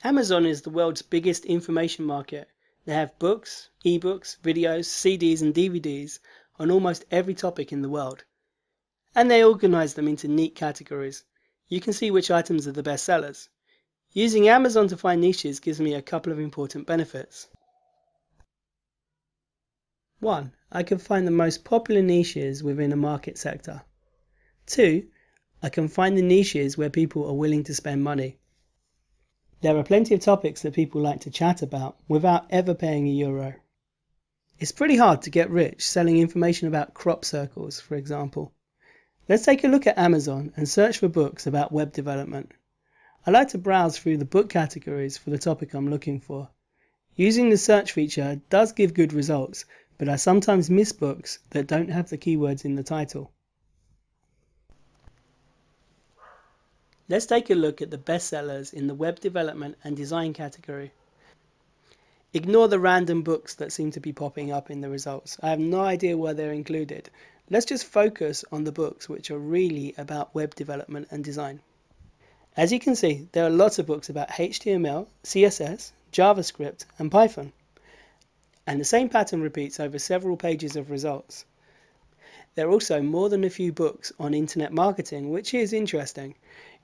Amazon is the world's biggest information market. They have books, ebooks, videos, CDs and DVDs on almost every topic in the world. And they organize them into neat categories. You can see which items are the best sellers. Using Amazon to find niches gives me a couple of important benefits. 1. I can find the most popular niches within a market sector. 2. I can find the niches where people are willing to spend money. There are plenty of topics that people like to chat about without ever paying €1. It's pretty hard to get rich selling information about crop circles, for example. Let's take a look at Amazon and search for books about web development. I like to browse through the book categories for the topic I'm looking for. Using the search feature does give good results, but I sometimes miss books that don't have the keywords in the title. Let's take a look at the bestsellers in the web development and design category. Ignore the random books that seem to be popping up in the results. I have no idea why they're included. Let's just focus on the books which are really about web development and design. As you can see, there are lots of books about HTML, CSS, JavaScript and Python. And the same pattern repeats over several pages of results. There are also more than a few books on internet marketing, which is interesting.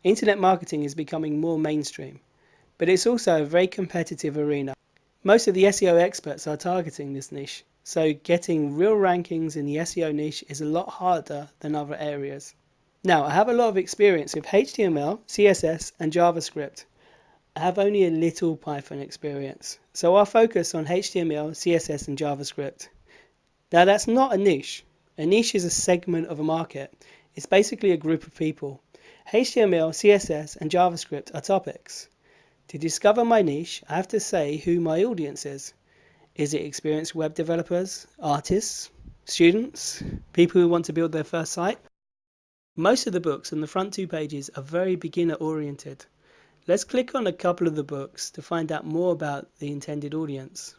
Internet marketing is becoming more mainstream, but it's also a very competitive arena. Most of the SEO experts are targeting this niche, so getting real rankings in the SEO niche is a lot harder than other areas. Now, I have a lot of experience with HTML, CSS and JavaScript. I have only a little Python experience, so I'll focus on HTML, CSS and JavaScript. Now that's not a niche. A niche is a segment of a market. It's basically a group of people. HTML, CSS and JavaScript are topics. To discover my niche, I have to say who my audience is. Is it experienced web developers, artists, students, people who want to build their first site? Most of the books on the front 2 pages are very beginner oriented. Let's click on a couple of the books to find out more about the intended audience.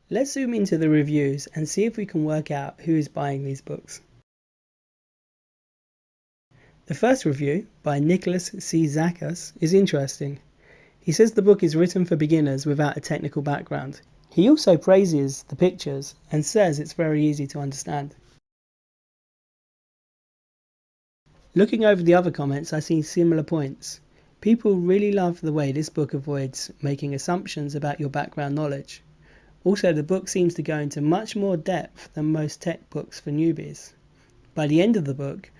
Let's zoom into the reviews and see if we can work out who is buying these books. The first review, by Nicholas C. Zakas, is interesting. He says the book is written for beginners without a technical background. He also praises the pictures and says it's very easy to understand. Looking over the other comments, I see similar points. People really love the way this book avoids making assumptions about your background knowledge. Also, the book seems to go into much more depth than most tech books for newbies. By the end of the book,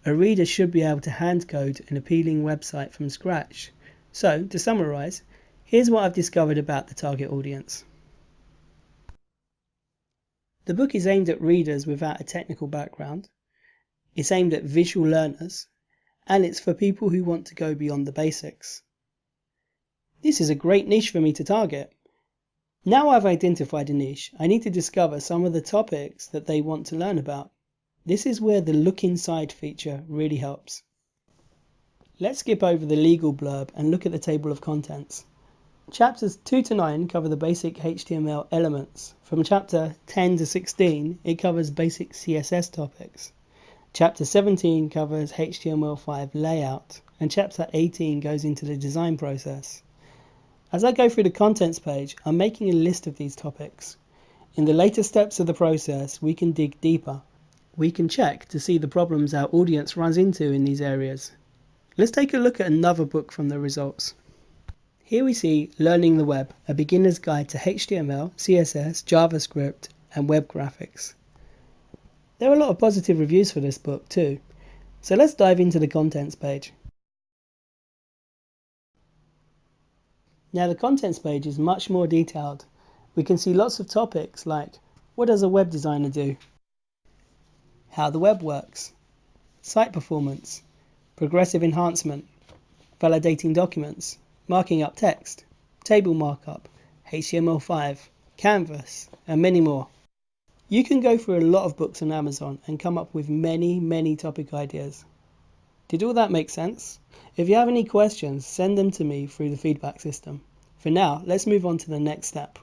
a reader should be able to hand code an appealing website from scratch. So, to summarize, here's what I've discovered about the target audience. The book is aimed at readers without a technical background. It's aimed at visual learners, and it's for people who want to go beyond the basics. This is a great niche for me to target. Now I've identified a niche, I need to discover some of the topics that they want to learn about. This is where the Look Inside feature really helps. Let's skip over the legal blurb and look at the table of contents. Chapters 2 to 9 cover the basic HTML elements. From chapter 10 to 16, it covers basic CSS topics. Chapter 17 covers HTML5 layout, and chapter 18 goes into the design process. As I go through the contents page, I'm making a list of these topics. In the later steps of the process, we can dig deeper. We can check to see the problems our audience runs into in these areas. Let's take a look at another book from the results. Here we see Learning the Web, a beginner's guide to HTML, CSS, JavaScript and web graphics. There are a lot of positive reviews for this book too, so let's dive into the contents page. Now the contents page is much more detailed. We can see lots of topics like, what does a web designer do? How the web works, site performance, progressive enhancement, validating documents, marking up text, table markup, HTML5, Canvas, and many more. You can go through a lot of books on Amazon and come up with many topic ideas. Did all that make sense? If you have any questions, send them to me through the feedback system. For now, let's move on to the next step.